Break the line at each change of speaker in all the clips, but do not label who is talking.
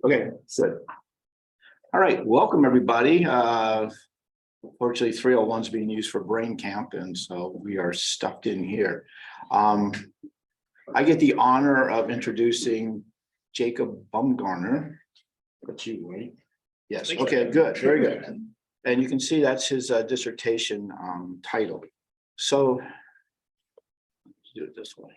Okay, so all right, welcome everybody. Fortunately, 301 is being used for brain camp, and so we are stuffed in here. I get the honor of introducing Jacob Bumgarner. That's you, right? Yes. Okay, good, very good. And you can see that's his dissertation title. So let's do it this way.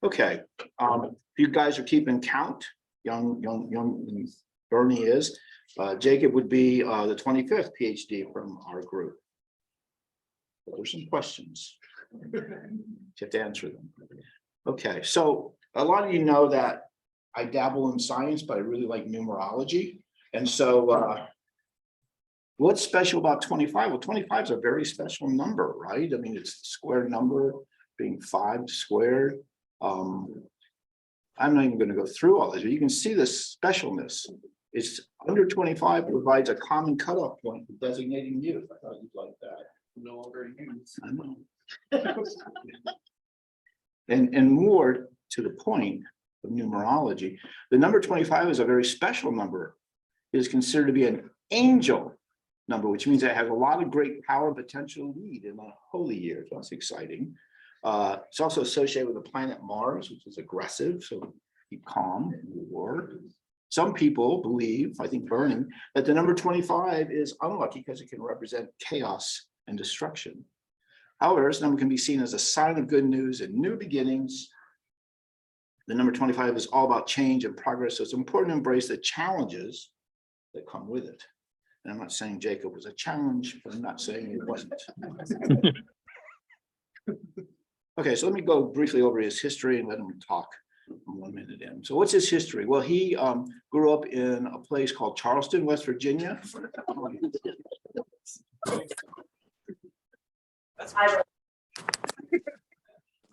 Okay, if you guys are keeping count, young Bernie is. Jacob would be the 25th PhD from our group. But there's some questions. You have to answer them. Okay, so a lot of you know that I dabble in science, but I really like numerology. And so what's special about 25? Well, 25 is a very special number, right? I mean, it's a square number being 5 squared. I'm not even going to go through all this, but you can see the specialness. It's under 25 provides a common cutoff point for designating youth. I thought you'd like that.
No longer use.
I know. And more to the point of numerology, the number 25 is a very special number. It is considered to be an angel number, which means it has a lot of great power and potential lead in the holy year. So that's exciting. It's also associated with the planet Mars, which is aggressive, so keep calm in the war. Some people believe, I think Bernie, that the number 25 is unlucky because it can represent chaos and destruction. However, this number can be seen as a sign of good news and new beginnings. The number 25 is all about change and progress, so it's important to embrace the challenges that come with it. And I'm not saying Jacob was a challenge, but I'm not saying it wasn't. Okay, so let me go briefly over his history and let him talk 1 minute in. So what's his history? Well, he grew up in a place called Charleston, West Virginia.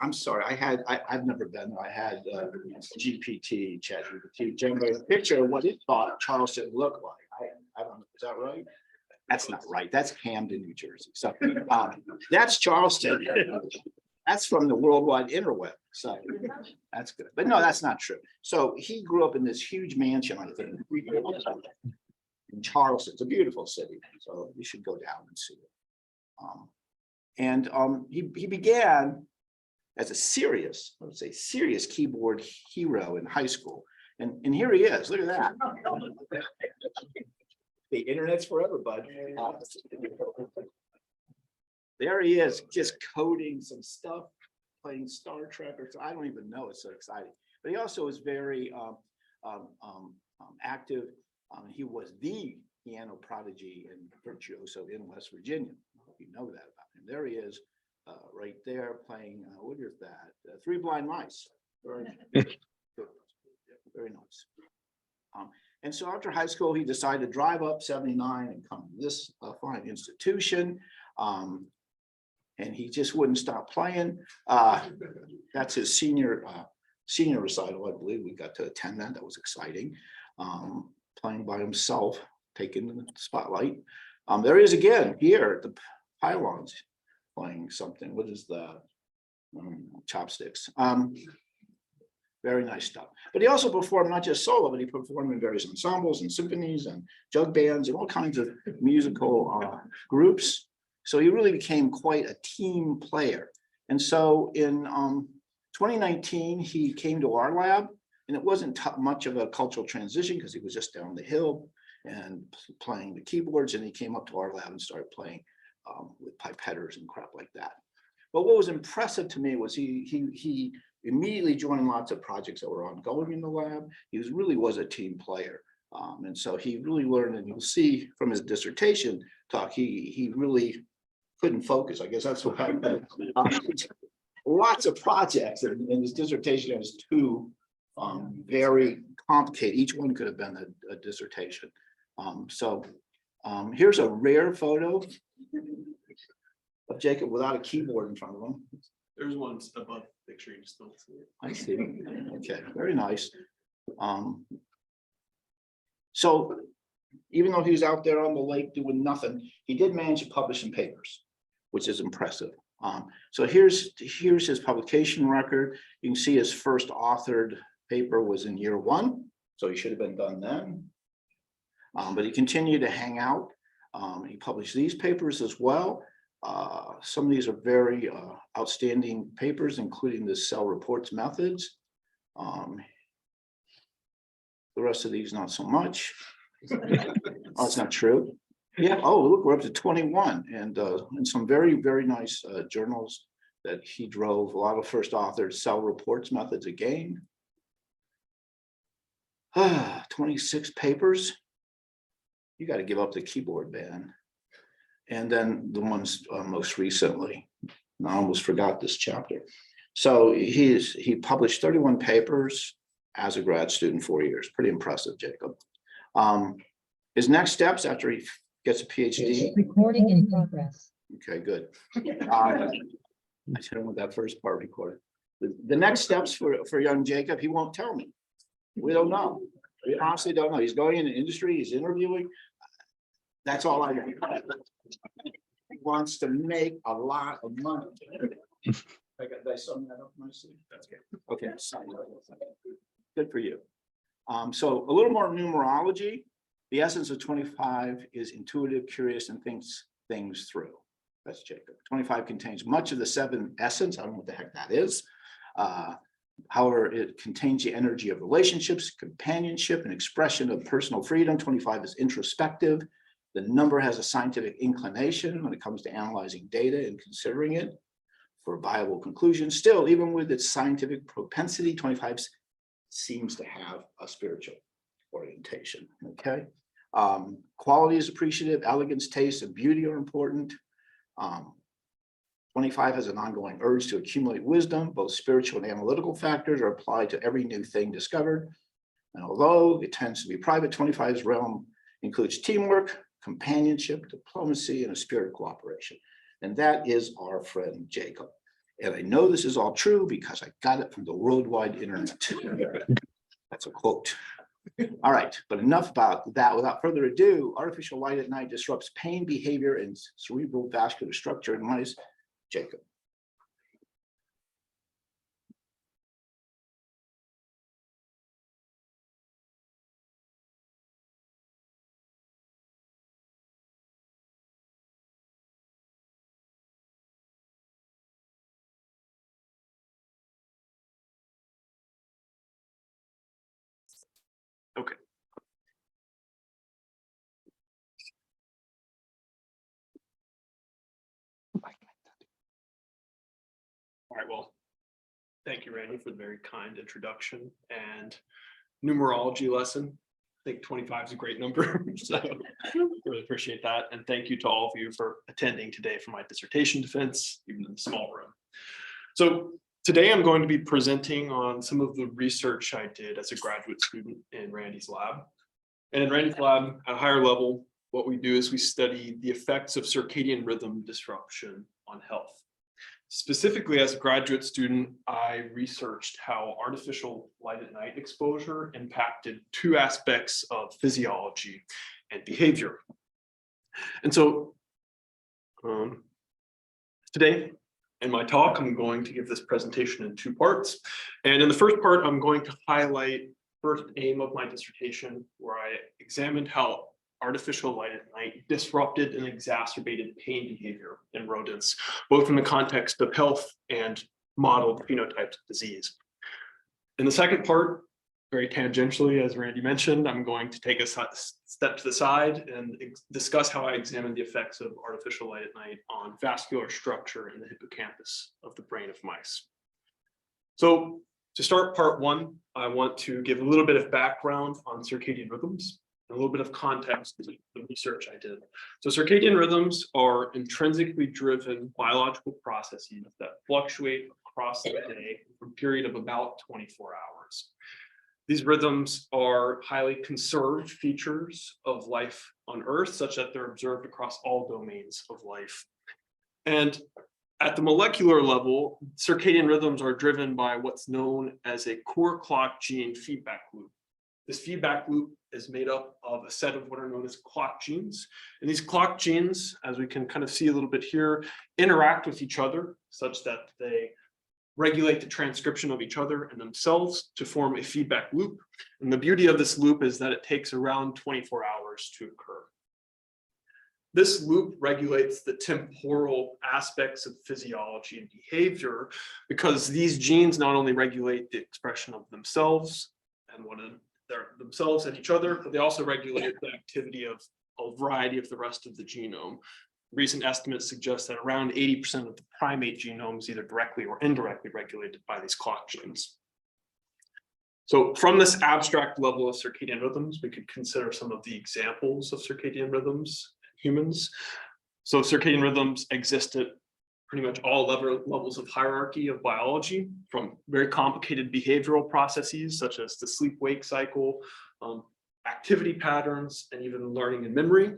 I'm sorry, I've never been there. I had GPT, ChatGPT, generate a picture of what it thought Charleston looked like. I don't know, is that right? That's not right. That's Camden, New Jersey. So that's Charleston. That's from the worldwide interweb. So that's good. But no, that's not true. So he grew up in this huge mansion, I think, in Charleston. It's a beautiful city. So you should go down and see it. He began as a serious, I would say, serious keyboard hero in high school. And here he is. Look at that. The internet's forever, bud. There he is, just coding some stuff, playing Star Trek, or so I don't even know. It's so exciting. But he also was very active. He was the piano prodigy and virtuoso in West Virginia. I hope you know that about him. There he is, right there, playing. What is that? Three Blind Mice. Very nice. And so after high school, he decided to drive up 79 and come to this fine institution. And he just wouldn't stop playing. That's his senior recital, I believe. We got to attend that. That was exciting. Playing by himself, taking the spotlight. There he is again here at the pylons, playing something. What is the chopsticks? Very nice stuff. But he also performed not just solo, but he performed in various ensembles and symphonies and jug bands and all kinds of musical groups. So he really became quite a team player. And so in 2019, he came to our lab, and it wasn't much of a cultural transition because he was just down the hill and playing the keyboards, and he came up to our lab and started playing with pipetters and crap like that. But what was impressive to me was he immediately joined lots of projects that were ongoing in the lab. He really was a team player. And so he really learned, and you'll see from his dissertation talk, he really couldn't focus. I guess that's what happened. Lots of projects, and his dissertation has 2 very complicated. Each one could have been a dissertation. Here's a rare photo of Jacob without a keyboard in front of him.
There's one above the picture, you just don't see it.
I see. Okay, very nice. So even though he was out there on the lake doing nothing, he did manage to publish some papers, which is impressive. So here's his publication record. You can see his first authored paper was in year 1, so he should have been done then. But he continued to hang out. He published these papers as well. Some of these are very outstanding papers, including the cell reports methods. The rest of these, not so much. Oh, it's not true. Yeah. Oh, look, we're up to 21, and some very, very nice journals that he drove. A lot of first authors, cell reports methods again. 26 papers. You got to give up the keyboard, man. And then the ones most recently. I almost forgot this chapter. So he published 31 papers as a grad student, 4 years. Pretty impressive, Jacob. His next steps after he gets a PhD.
Recording in progress.
Okay, good. I should have want that first part recorded. The next steps for young Jacob, he won't tell me. We don't know. We honestly don't know. He's going into industry, he's interviewing. That's all I know. He wants to make a lot of money. Did I sum that up nicely? That's good. Okay. Good for you. So a little more numerology. The essence of 25 is intuitive, curious, and thinks things through. That's Jacob. 25 contains much of the 7 essence. I don't know what the heck that is. However, it contains the energy of relationships, companionship, and expression of personal freedom. 25 is introspective. The number has a scientific inclination when it comes to analyzing data and considering it for viable conclusions. Still, even with its scientific propensity, 25 seems to have a spiritual orientation. Okay. Quality is appreciative, elegance, taste, and beauty are important. 25 has an ongoing urge to accumulate wisdom. Both spiritual and analytical factors are applied to every new thing discovered. And although it tends to be private, 25's realm includes teamwork, companionship, diplomacy, and a spirit of cooperation. And that is our friend Jacob. And I know this is all true because I got it from the worldwide internet. That's a quote. All right, but enough about that. Without further ado, artificial light at night disrupts pain behavior and cerebrovascular structure in mice. Jacob.
Okay. All right, well, thank you, Randy, for the very kind introduction and numerology lesson. I think 25 is a great number, so really appreciate that. And thank you to all of you for attending today for my dissertation defense, even in the small room. So today I'm going to be presenting on some of the research I did as a graduate student in Randy's lab. And in Randy's lab, at a higher level, what we do is we study the effects of circadian rhythm disruption on health. Specifically, as a graduate student, I researched how artificial light at night exposure impacted 2 aspects of physiology and behavior. And so today in my talk, I'm going to give this presentation in 2 parts. And in the first part, I'm going to highlight first aim of my dissertation, where I examined how artificial light at night disrupted and exacerbated pain behavior in rodents, both in the context of health and modeled phenotypes of disease. In the second part, very tangentially, as Randy mentioned, I'm going to take a step to the side and discuss how I examine the effects of artificial light at night on vascular structure in the hippocampus of the brain of mice. So to start part 1, I want to give a little bit of background on circadian rhythms, a little bit of context to the research I did. So circadian rhythms are intrinsically driven biological processes that fluctuate across the day for a period of about 24 hours. These rhythms are highly conserved features of life on Earth, such that they're observed across all domains of life. And at the molecular level, circadian rhythms are driven by what's known as a core clock gene feedback loop. This feedback loop is made up of a set of what are known as clock genes. And these clock genes, as we can kind of see a little bit here, interact with each other such that they regulate the transcription of each other and themselves to form a feedback loop. And the beauty of this loop is that it takes around 24 hours to occur. This loop regulates the temporal aspects of physiology and behavior because these genes not only regulate the expression of themselves and themselves and each other, but they also regulate the activity of a variety of the rest of the genome. Recent estimates suggest that around 80% of the primate genome is either directly or indirectly regulated by these clock genes. So from this abstract level of circadian rhythms, we could consider some of the examples of circadian rhythms in humans. So circadian rhythms exist at pretty much all levels of hierarchy of biology, from very complicated behavioral processes such as the sleep-wake cycle, activity patterns, and even learning and memory.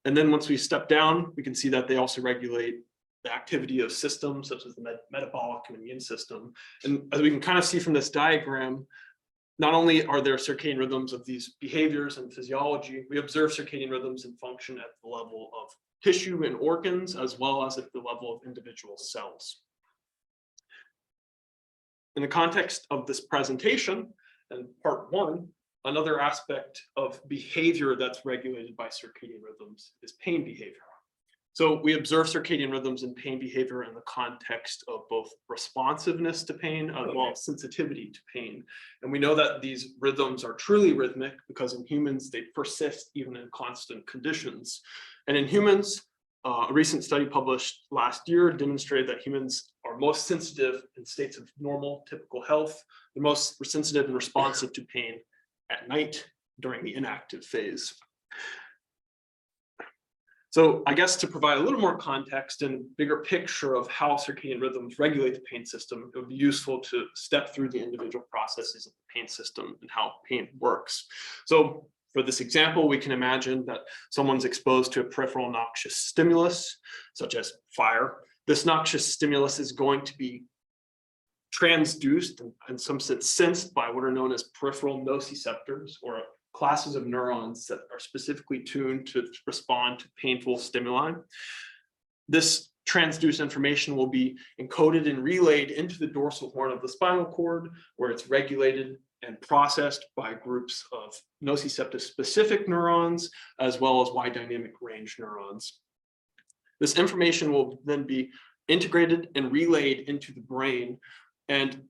And then once we step down, we can see that they also regulate the activity of systems such as the metabolic and immune system. And as we can kind of see from this diagram, not only are there circadian rhythms of these behaviors and physiology, we observe circadian rhythms in function at the level of tissue and organs, as well as at the level of individual cells. In the context of this presentation, and part one, another aspect of behavior that's regulated by circadian rhythms is pain behavior. So we observe circadian rhythms in pain behavior in the context of both responsiveness to pain as well as sensitivity to pain. And we know that these rhythms are truly rhythmic because in humans, they persist even in constant conditions. And in humans, a recent study published last year demonstrated that humans are most sensitive in states of normal, typical health. They're most sensitive and responsive to pain at night during the inactive phase. So I guess to provide a little more context and bigger picture of how circadian rhythms regulate the pain system, it would be useful to step through the individual processes of the pain system and how pain works. So for this example, we can imagine that someone's exposed to a peripheral noxious stimulus, such as fire. This noxious stimulus is going to be transduced and in some sense sensed by what are known as peripheral nociceptors, or classes of neurons that are specifically tuned to respond to painful stimuli. This transduced information will be encoded and relayed into the dorsal horn of the spinal cord, where it's regulated and processed by groups of nociceptive specific neurons, as well as wide dynamic range neurons. This information will then be integrated and relayed into the brain, and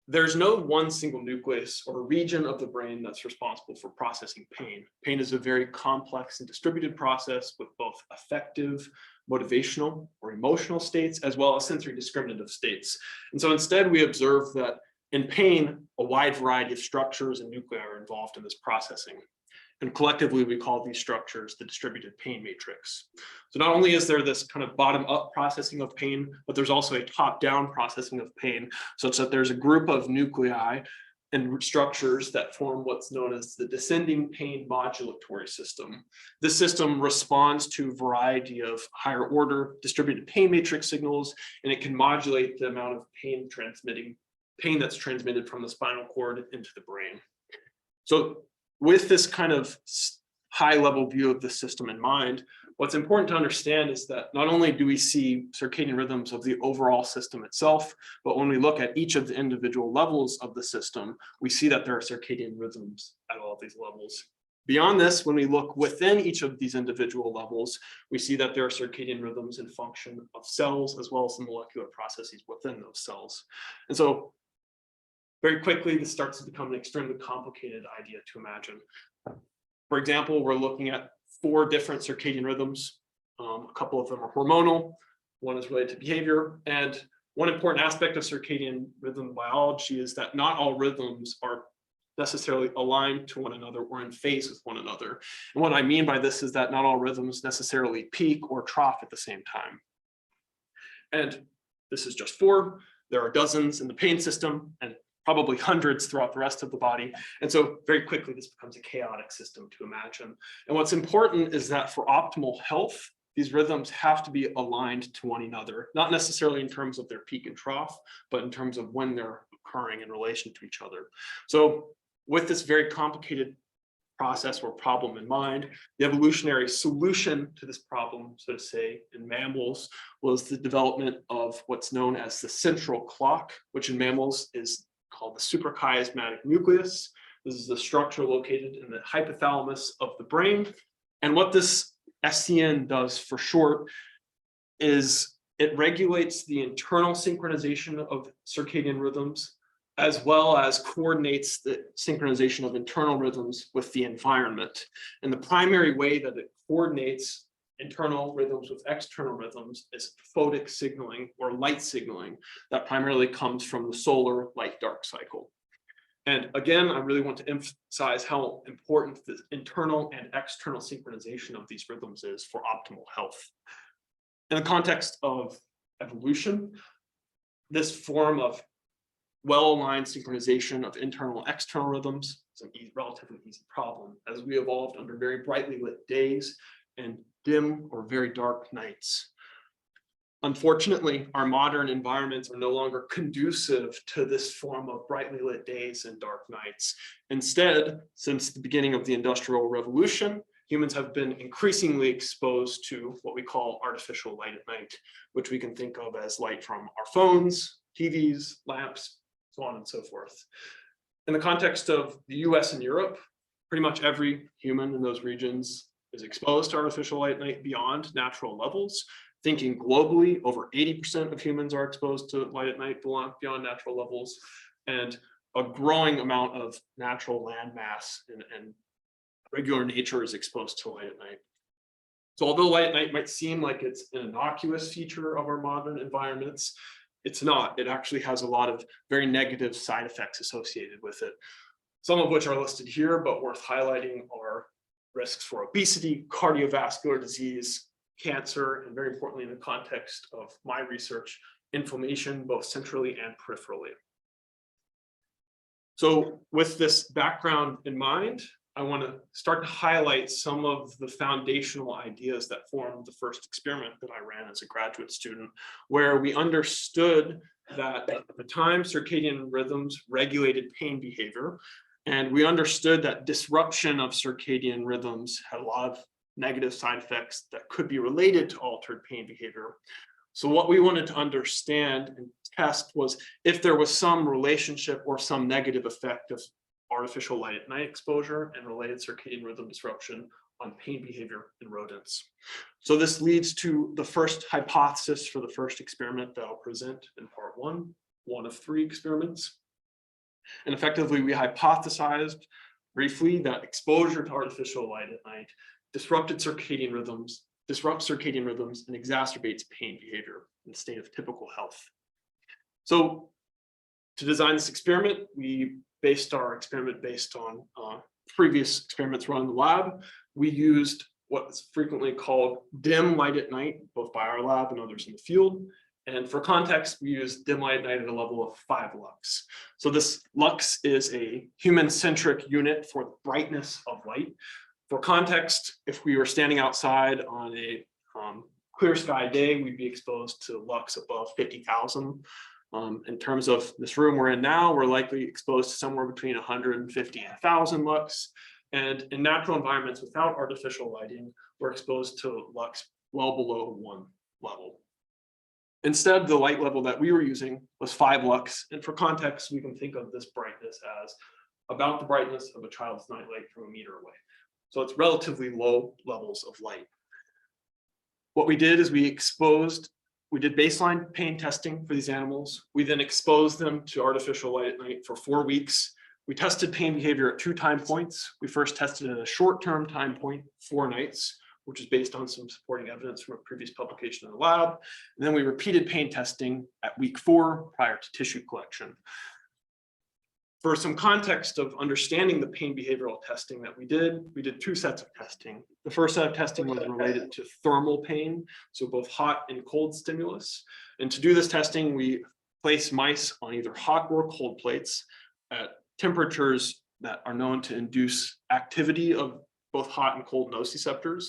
there's no one single nucleus or region of the brain that's responsible for processing pain. Pain is a very complex and distributed process with both affective, motivational, or emotional states, as well as sensory discriminative states. And so instead, we observe that in pain, a wide variety of structures and nuclei are involved in this processing. And collectively, we call these structures the distributed pain matrix. So not only is there this kind of bottom-up processing of pain, but there's also a top-down processing of pain, such that there's a group of nuclei and structures that form what's known as the descending pain modulatory system. This system responds to a variety of higher order distributed pain matrix signals, and it can modulate the amount of pain that's transmitted from the spinal cord into the brain. So with this kind of high level view of the system in mind, what's important to understand is that not only do we see circadian rhythms of the overall system itself, but when we look at each of the individual levels of the system, we see that there are circadian rhythms at all of these levels. Beyond this, when we look within each of these individual levels, we see that there are circadian rhythms in function of cells, as well as the molecular processes within those cells. And so very quickly, this starts to become an extremely complicated idea to imagine. For example, we're looking at 4 different circadian rhythms. A couple of them are hormonal, one is related to behavior, and one important aspect of circadian rhythm biology is that not all rhythms are necessarily aligned to one another or in phase with one another. And what I mean by this is that not all rhythms necessarily peak or trough at the same time. And this is just 4. There are dozens in the pain system, and probably hundreds throughout the rest of the body. And so very quickly, this becomes a chaotic system to imagine. And what's important is that for optimal health, these rhythms have to be aligned to one another, not necessarily in terms of their peak and trough, but in terms of when they're occurring in relation to each other. So with this very complicated process or problem in mind. The evolutionary solution to this problem, so to say, in mammals was the development of what's known as the central clock, which in mammals is called the suprachiasmatic nucleus. This is the structure located in the hypothalamus of the brain. And what this SCN does for short is it regulates the internal synchronization of circadian rhythms, as well as coordinates the synchronization of internal rhythms with the environment. And the primary way that it coordinates internal rhythms with external rhythms is photic signaling or light signaling that primarily comes from the solar light-dark cycle. And again, I really want to emphasize how important the internal and external synchronization of these rhythms is for optimal health. In the context of evolution, this form of well-aligned synchronization of internal and external rhythms is a relatively easy problem, as we evolved under very brightly lit days and dim or very dark nights. Unfortunately, our modern environments are no longer conducive to this form of brightly lit days and dark nights. Instead, since the beginning of the Industrial Revolution, humans have been increasingly exposed to what we call artificial light at night, which we can think of as light from our phones, TVs, lamps, so on and so forth. In the context of the US and Europe, pretty much every human in those regions is exposed to artificial light at night beyond natural levels. Thinking globally, over 80% of humans are exposed to light at night beyond natural levels, and a growing amount of natural land mass and regular nature is exposed to light at night. So although light at night might seem like it's an innocuous feature of our modern environments, it's not. It actually has a lot of very negative side effects associated with it, some of which are listed here, but worth highlighting are risks for obesity, cardiovascular disease, cancer, and very importantly in the context of my research, inflammation, both centrally and peripherally. So with this background in mind, I want to start to highlight some of the foundational ideas that formed the first experiment that I ran as a graduate student, where we understood that at the time circadian rhythms regulated pain behavior, and we understood that disruption of circadian rhythms had a lot of negative side effects that could be related to altered pain behavior. So what we wanted to understand and test was if there was some relationship or some negative effect of artificial light at night exposure and related circadian rhythm disruption on pain behavior in rodents. So this leads to the first hypothesis for the first experiment that I'll present in part one of 3 experiments. And effectively, we hypothesized briefly that exposure to artificial light at night disrupts circadian rhythms, and exacerbates pain behavior in a state of typical health. So to design this experiment, we based our experiment based on previous experiments run in the lab. We used what's frequently called dim light at night, both by our lab and others in the field. And for context, we use dim light at night at a level of 5 lux. So this lux is a human-centric unit for the brightness of light. For context, if we were standing outside on a clear sky day, we'd be exposed to lux above 50,000. In terms of this room we're in now, we're likely exposed to somewhere between 150 and 1,000 lux. And in natural environments without artificial lighting, we're exposed to lux well below 1 level. Instead, the light level that we were using was 5 lux. And for context, we can think of this brightness as about the brightness of a child's nightlight from a meter away. So it's relatively low levels of light. What we did is we did baseline pain testing for these animals. We then exposed them to artificial light at night for 4 weeks. We tested pain behavior at 2 time points. We first tested at a short-term time point, 4 nights, which is based on some supporting evidence from a previous publication in the lab. And then we repeated pain testing at week 4 prior to tissue collection. For some context of understanding the pain behavioral testing that we did 2 sets of testing. The first set of testing was related to thermal pain, so both hot and cold stimulus. And to do this testing, we placed mice on either hot or cold plates at temperatures that are known to induce activity of both hot and cold nociceptors.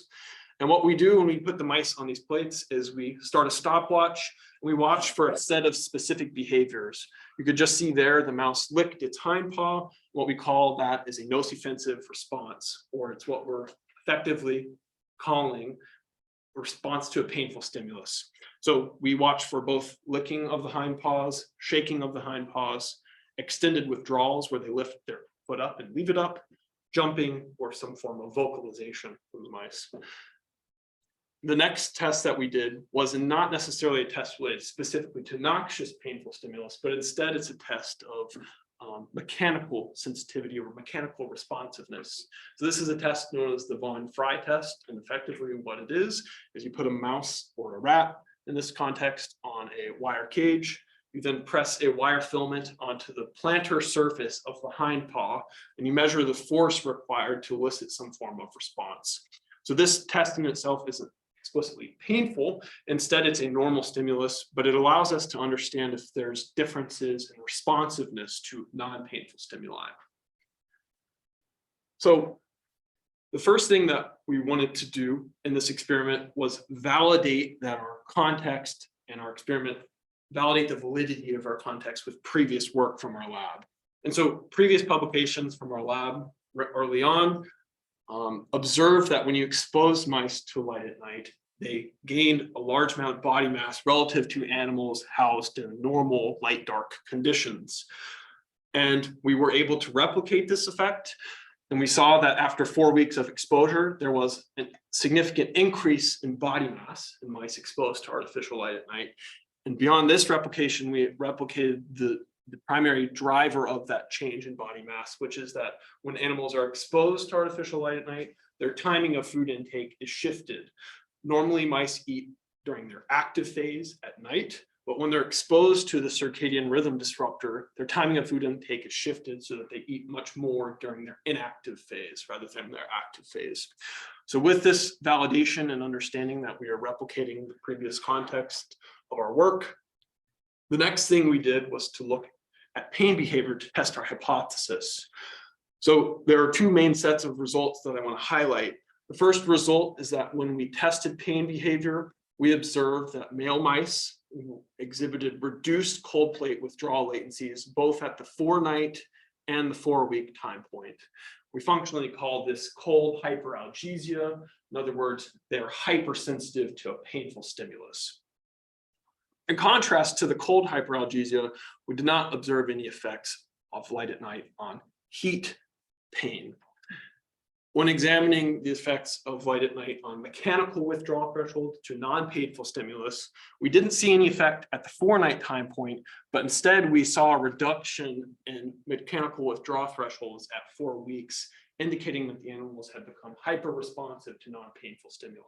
And what we do when we put the mice on these plates is we start a stopwatch. And we watch for a set of specific behaviors. You could just see there the mouse licked its hind paw. What we call that is a nocifensive response, or it's what we're effectively calling a response to a painful stimulus. So we watch for both licking of the hind paws, shaking of the hind paws, extended withdrawals where they lift their foot up and leave it up, jumping, or some form of vocalization from the mice. The next test that we did was not necessarily a test related specifically to noxious painful stimulus, but instead it's a test of mechanical sensitivity or mechanical responsiveness. So this is a test known as the Von Frey test, and effectively what it is you put a mouse or a rat in this context on a wire cage. You then press a wire filament onto the plantar surface of the hind paw, and you measure the force required to elicit some form of response. So this test in itself isn't explicitly painful. Instead, it's a normal stimulus, but it allows us to understand if there's differences in responsiveness to non-painful stimuli. So the first thing that we wanted to do in this experiment was validate that our context and our experiment, validate the validity of our context with previous work from our lab. And so previous publications from our lab early on observed that when you expose mice to light at night, they gained a large amount of body mass relative to animals housed in normal light dark conditions. And we were able to replicate this effect. And we saw that after 4 weeks of exposure, there was a significant increase in body mass in mice exposed to artificial light at night. And beyond this replication, we replicated the primary driver of that change in body mass, which is that when animals are exposed to artificial light at night, their timing of food intake is shifted. Normally, mice eat during their active phase at night, but when they're exposed to the circadian rhythm disruptor, their timing of food intake is shifted so that they eat much more during their inactive phase rather than their active phase. So with this validation and understanding that we are replicating the previous context of our work, the next thing we did was to look at pain behavior to test our hypothesis. So there are two main sets of results that I want to highlight. The first result is that when we tested pain behavior, we observed that male mice exhibited reduced cold plate withdrawal latencies, both at the 4-night and the 4-week time point. We functionally call this cold hyperalgesia. In other words, they're hypersensitive to a painful stimulus. In contrast to the cold hyperalgesia, we did not observe any effects of light at night on heat pain. When examining the effects of light at night on mechanical withdrawal threshold to non-painful stimulus, we didn't see any effect at the 4-night time point, but instead we saw a reduction in mechanical withdrawal thresholds at 4 weeks, indicating that the animals had become hyper-responsive to non-painful stimuli.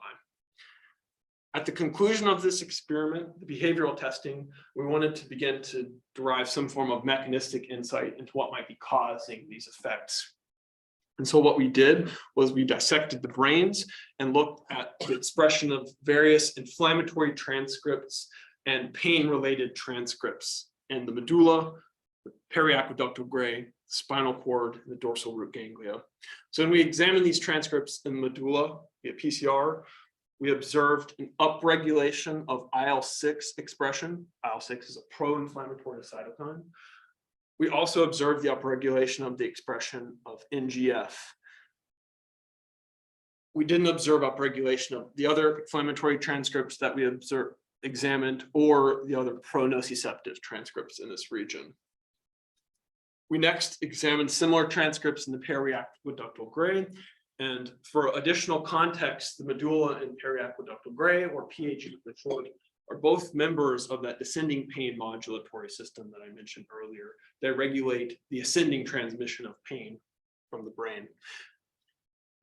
At the conclusion of this experiment, the behavioral testing, we wanted to begin to derive some form of mechanistic insight into what might be causing these effects. And so what we did was we dissected the brains and looked at the expression of various inflammatory transcripts and pain-related transcripts in the medulla, the periaqueductal gray, spinal cord, and the dorsal root ganglia. So when we examined these transcripts in the medulla via PCR, we observed an upregulation of IL-6 expression. IL-6 is a pro-inflammatory cytokine. We also observed the upregulation of the expression of NGF. We didn't observe upregulation of the other inflammatory transcripts that we examined or the other pro-nociceptive transcripts in this region. We next examined similar transcripts in the periaqueductal gray. And for additional context, the medulla and periaqueductal gray, or PAG for short, are both members of that descending pain modulatory system that I mentioned earlier. They regulate the ascending transmission of pain from the brain.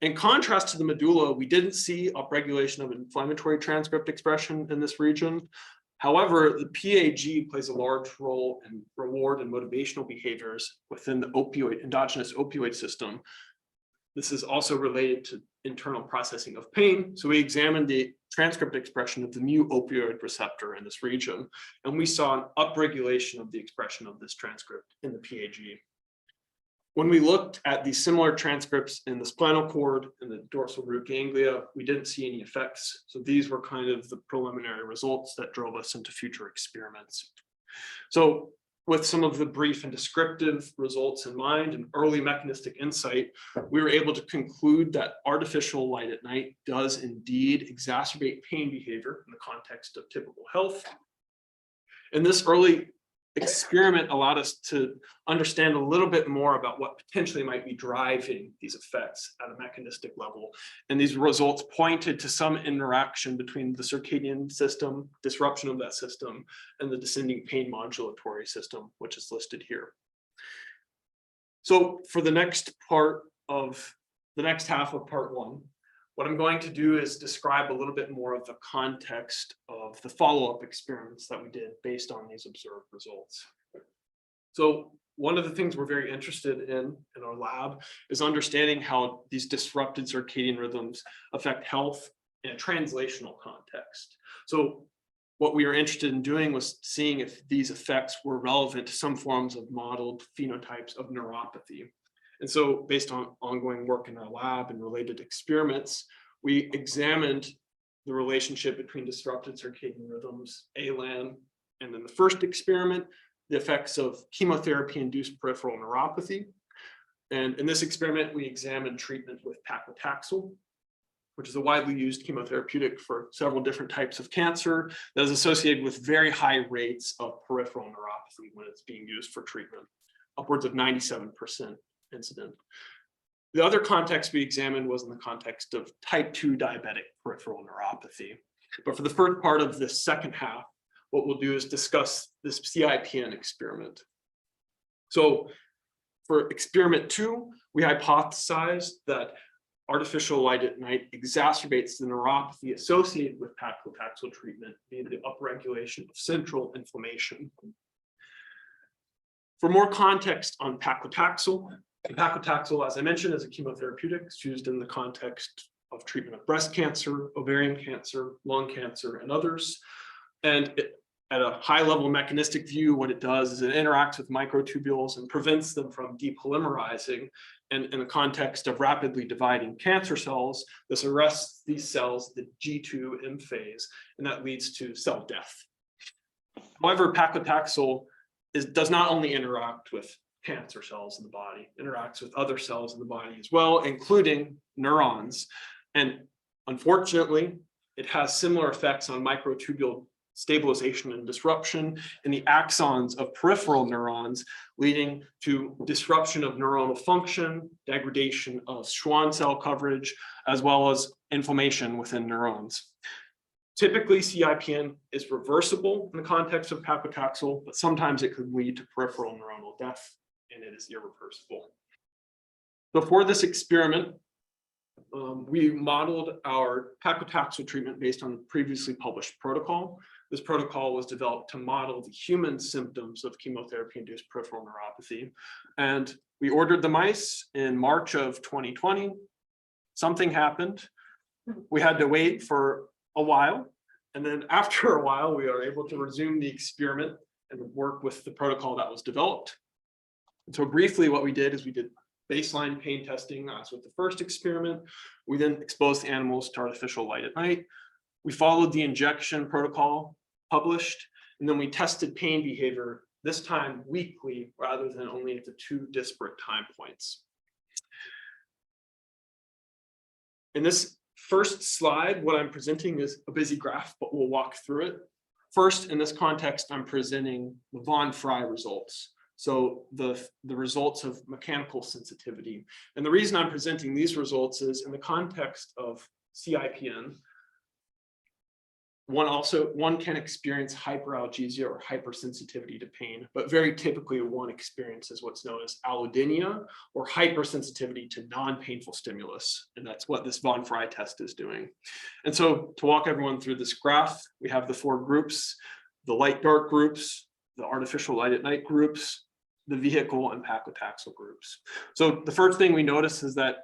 In contrast to the medulla, we didn't see upregulation of inflammatory transcript expression in this region. However, the PAG plays a large role in reward and motivational behaviors within the endogenous opioid system. This is also related to internal processing of pain. So we examined the transcript expression of the mu opioid receptor in this region, and we saw an upregulation of the expression of this transcript in the PAG. When we looked at these similar transcripts in the spinal cord and the dorsal root ganglia, we didn't see any effects. So these were kind of the preliminary results that drove us into future experiments. So with some of the brief and descriptive results in mind and early mechanistic insight, we were able to conclude that artificial light at night does indeed exacerbate pain behavior in the context of typical health. And this early experiment allowed us to understand a little bit more about what potentially might be driving these effects at a mechanistic level. And these results pointed to some interaction between the circadian system, disruption of that system, and the descending pain modulatory system, which is listed here. So for the next half of part one, what I'm going to do is describe a little bit more of the context of the follow-up experiments that we did based on these observed results. So one of the things we're very interested in our lab is understanding how these disrupted circadian rhythms affect health in a translational context. So what we were interested in doing was seeing if these effects were relevant to some forms of modeled phenotypes of neuropathy. And so based on ongoing work in our lab and related experiments, we examined the relationship between disrupted circadian rhythms, ALAN, and in the first experiment, the effects of chemotherapy-induced peripheral neuropathy. And in this experiment, we examined treatment with paclitaxel, which is a widely used chemotherapeutic for several different types of cancer that is associated with very high rates of peripheral neuropathy when it's being used for treatment, upwards of 97% incident. The other context we examined was in the context of type 2 diabetic peripheral neuropathy. But for the first part of this second half, what we'll do is discuss this CIPN experiment. So for experiment 2, we hypothesized that artificial light at night exacerbates the neuropathy associated with paclitaxel treatment via the upregulation of central inflammation. For more context on paclitaxel, as I mentioned, is a chemotherapeutic. It's used in the context of treatment of breast cancer, ovarian cancer, lung cancer, and others. And at a high-level mechanistic view, what it does is it interacts with microtubules and prevents them from depolymerizing. And in the context of rapidly dividing cancer cells, this arrests these cells, the G2 M phase, and that leads to cell death. However, paclitaxel does not only interact with cancer cells in the body, interacts with other cells in the body as well, including neurons. And unfortunately, it has similar effects on microtubule stabilization and disruption in the axons of peripheral neurons, leading to disruption of neuronal function, degradation of Schwann cell coverage, as well as inflammation within neurons. Typically, CIPN is reversible in the context of paclitaxel, but sometimes it could lead to peripheral neuronal death, and it is irreversible. So for this experiment, we modeled our paclitaxel treatment based on the previously published protocol. This protocol was developed to model the human symptoms of chemotherapy-induced peripheral neuropathy. And we ordered the mice in March of 2020. Something happened. We had to wait for a while. And then after a while, we are able to resume the experiment and work with the protocol that was developed. And so briefly, what we did is we did baseline pain testing as with the first experiment. We then exposed the animals to artificial light at night. We followed the injection protocol published, and then we tested pain behavior, this time weekly rather than only at the 2 disparate time points. In this first slide, what I'm presenting is a busy graph, but we'll walk through it. First, in this context, I'm presenting the von Frey results. So the results of mechanical sensitivity. And the reason I'm presenting these results is in the context of CIPN, one can experience hyperalgesia or hypersensitivity to pain, but very typically one experiences what's known as allodynia or hypersensitivity to non-painful stimulus. And that's what this von Frey test is doing. And so to walk everyone through this graph, we have the 4 groups, the light-dark groups, the artificial light at night groups, the vehicle and paclitaxel groups. So the first thing we notice is that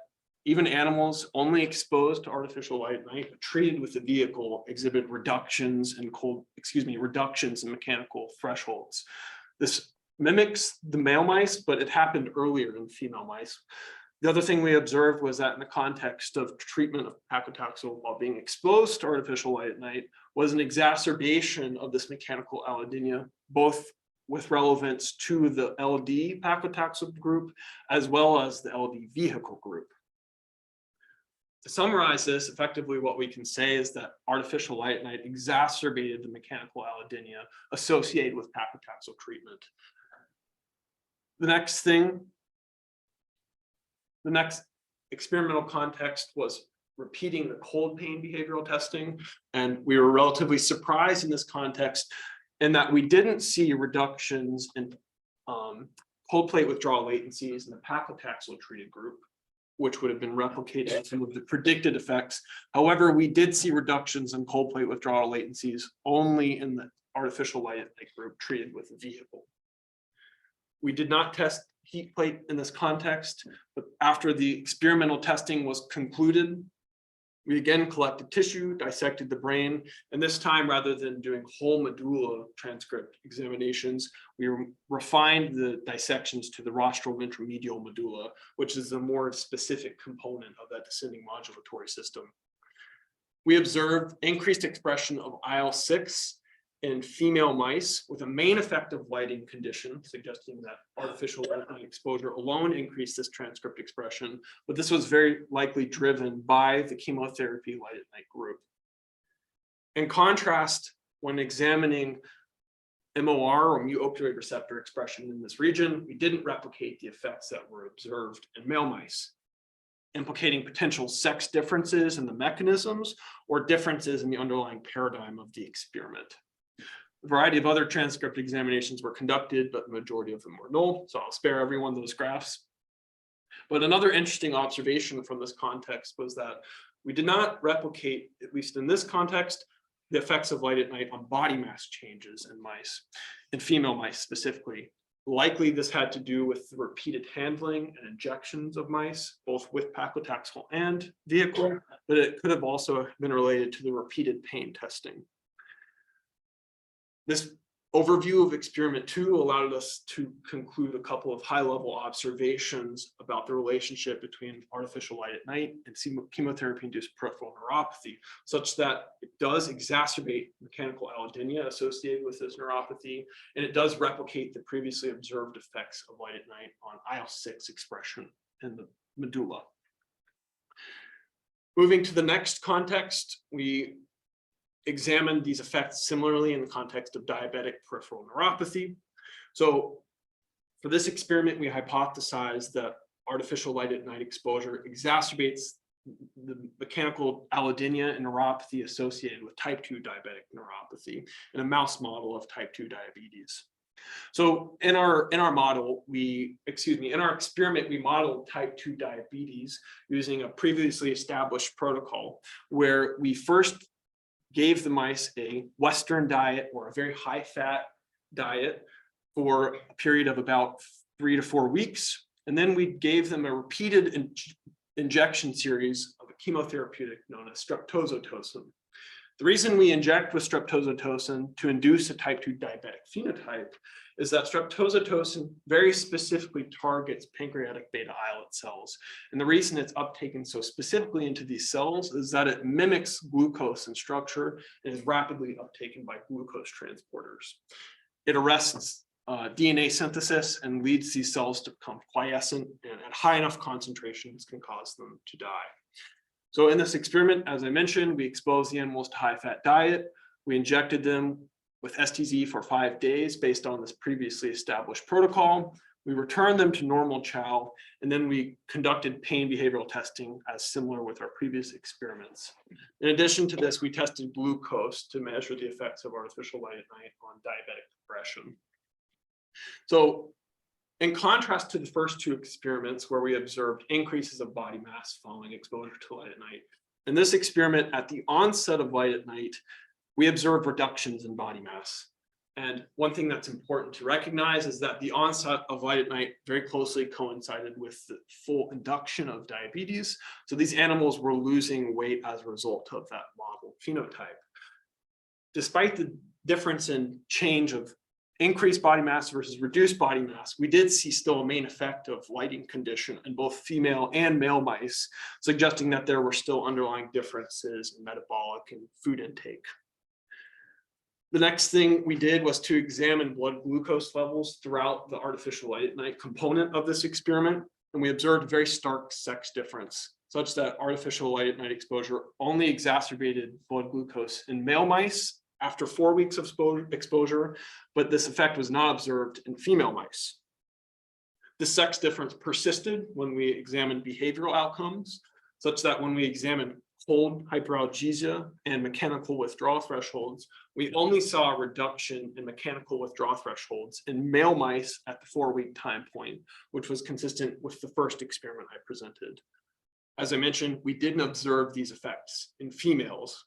even animals only exposed to artificial light at night, but treated with the vehicle, exhibit reductions in mechanical thresholds. This mimics the male mice, but it happened earlier in female mice. The other thing we observed was that in the context of treatment of paclitaxel while being exposed to artificial light at night was an exacerbation of this mechanical allodynia, both with relevance to the LD paclitaxel group, as well as the LD vehicle group. To summarize this, effectively what we can say is that artificial light at night exacerbated the mechanical allodynia associated with paclitaxel treatment. The next experimental context was repeating the cold pain behavioral testing. And we were relatively surprised in this context in that we didn't see reductions in cold plate withdrawal latencies in the paclitaxel treated group, which would have been replicated in some of the predicted effects. However, we did see reductions in cold plate withdrawal latencies only in the artificial light at night group treated with a vehicle. We did not test heat plate in this context, but after the experimental testing was concluded, we again collected tissue, dissected the brain, and this time, rather than doing whole medulla transcript examinations, we refined the dissections to the rostral ventromedial medulla, which is a more specific component of that descending modulatory system. We observed increased expression of IL-6 in female mice with a main effect of lighting condition, suggesting that artificial light exposure alone increased this transcript expression, but this was very likely driven by the chemotherapy light at night group. In contrast, when examining MOR or mu-opioid receptor expression in this region, we didn't replicate the effects that were observed in male mice, implicating potential sex differences in the mechanisms or differences in the underlying paradigm of the experiment. A variety of other transcript examinations were conducted, but the majority of them were null, so I'll spare everyone those graphs. But another interesting observation from this context was that we did not replicate, at least in this context, the effects of light at night on body mass changes in mice, in female mice specifically. Likely this had to do with the repeated handling and injections of mice, both with paclitaxel and vehicle, but it could have also been related to the repeated pain testing. This overview of experiment 2 allowed us to conclude a couple of high-level observations about the relationship between artificial light at night and chemotherapy-induced peripheral neuropathy, such that it does exacerbate mechanical allodynia associated with this neuropathy, and it does replicate the previously observed effects of light at night on IL-6 expression in the medulla. Moving to the next context, we examined these effects similarly in the context of diabetic peripheral neuropathy. So for this experiment, we hypothesized that artificial light at night exposure exacerbates the mechanical allodynia and neuropathy associated with type 2 diabetic neuropathy in a mouse model of type 2 diabetes. So in our model, in our experiment, we modeled type 2 diabetes using a previously established protocol where we first gave the mice a Western diet or a very high fat diet for a period of about 3 to 4 weeks. And then we gave them a repeated injection series of a chemotherapeutic known as streptozotocin. The reason we inject with streptozotocin to induce a type 2 diabetic phenotype is that streptozotocin very specifically targets pancreatic beta islet cells. And the reason it's uptaken so specifically into these cells is that it mimics glucose in structure and is rapidly uptaken by glucose transporters. It arrests DNA synthesis and leads these cells to become quiescent, and at high enough concentrations can cause them to die. So in this experiment, as I mentioned, we exposed the animals to high-fat diet. We injected them with STZ for 5 days based on this previously established protocol. We returned them to normal chow, and then we conducted pain behavioral testing as similar with our previous experiments. In addition to this, we tested glucose to measure the effects of artificial light at night on diabetic progression. So in contrast to the first 2 experiments where we observed increases of body mass following exposure to light at night, in this experiment at the onset of light at night, we observed reductions in body mass. And one thing that's important to recognize is that the onset of light at night very closely coincided with the full induction of diabetes. So these animals were losing weight as a result of that model phenotype. Despite the difference in change of increased body mass versus reduced body mass, we did see still a main effect of lighting condition in both female and male mice, suggesting that there were still underlying differences in metabolic and food intake. The next thing we did was to examine blood glucose levels throughout the artificial light at night component of this experiment, and we observed a very stark sex difference, such that artificial light at night exposure only exacerbated blood glucose in male mice after 4 weeks of exposure, but this effect was not observed in female mice. The sex difference persisted when we examined behavioral outcomes, such that when we examined cold hyperalgesia and mechanical withdrawal thresholds, we only saw a reduction in mechanical withdrawal thresholds in male mice at the 4-week time point, which was consistent with the first experiment I presented. As I mentioned, we didn't observe these effects in females.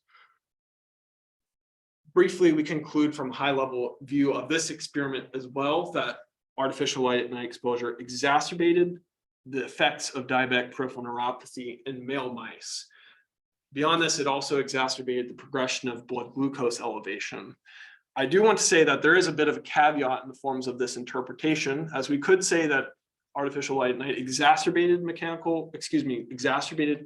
Briefly, we conclude from a high-level view of this experiment as well that artificial light at night exposure exacerbated the effects of diabetic peripheral neuropathy in male mice. Beyond this, it also exacerbated the progression of blood glucose elevation. I do want to say that there is a bit of a caveat in the forms of this interpretation, as we could say that artificial light at night exacerbated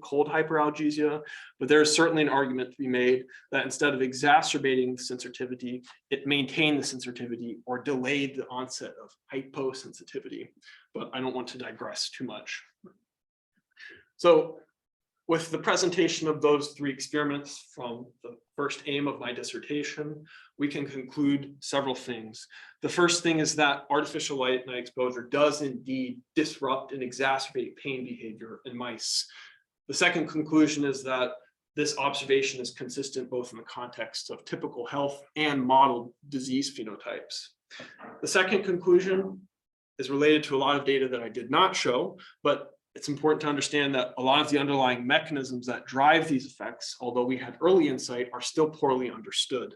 cold hyperalgesia, but there is certainly an argument to be made that instead of exacerbating the sensitivity, it maintained the sensitivity or delayed the onset of hyposensitivity. But I don't want to digress too much. So with the presentation of those 3 experiments from the first aim of my dissertation, we can conclude several things. The first thing is that artificial light at night exposure does indeed disrupt and exacerbate pain behavior in mice. The second conclusion is that this observation is consistent both in the context of typical health and modeled disease phenotypes. The second conclusion is related to a lot of data that I did not show, but it's important to understand that a lot of the underlying mechanisms that drive these effects, although we had early insight, are still poorly understood.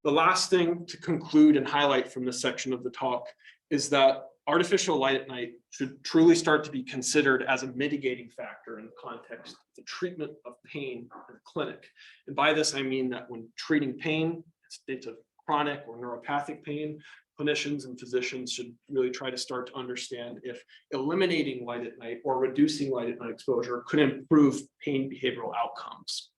The last thing to conclude and highlight from this section of the talk is that artificial light at night should truly start to be considered as a mitigating factor in the context of the treatment of pain in the clinic. And by this, I mean that when treating pain, states of chronic or neuropathic pain, clinicians and physicians should really try to start to understand if eliminating light at night or reducing light at night exposure could improve pain behavioral outcomes.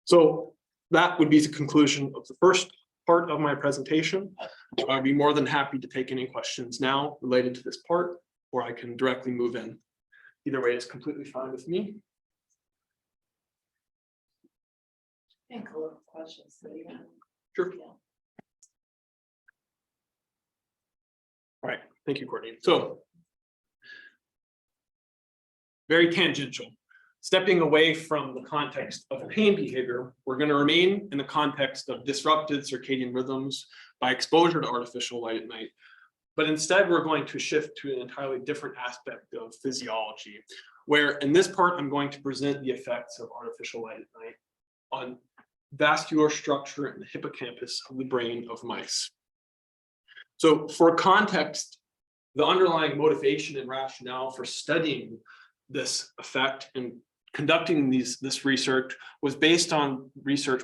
So that would be the conclusion of the first part of my presentation. I'd be more than happy to take any questions now related to this part, or I can directly move in. Either way is completely fine with me.
I think a lot of questions that you have.
Sure.
Yeah.
All right, thank you, Courtney. So, very tangential. Stepping away from the context of pain behavior, we're going to remain in the context of disrupted circadian rhythms by exposure to artificial light at night. But instead, we're going to shift to an entirely different aspect of physiology, where in this part, I'm going to present the effects of artificial light at night on vascular structure in the hippocampus of the brain of mice. So for context, the underlying motivation and rationale for studying this effect and conducting this research was based on research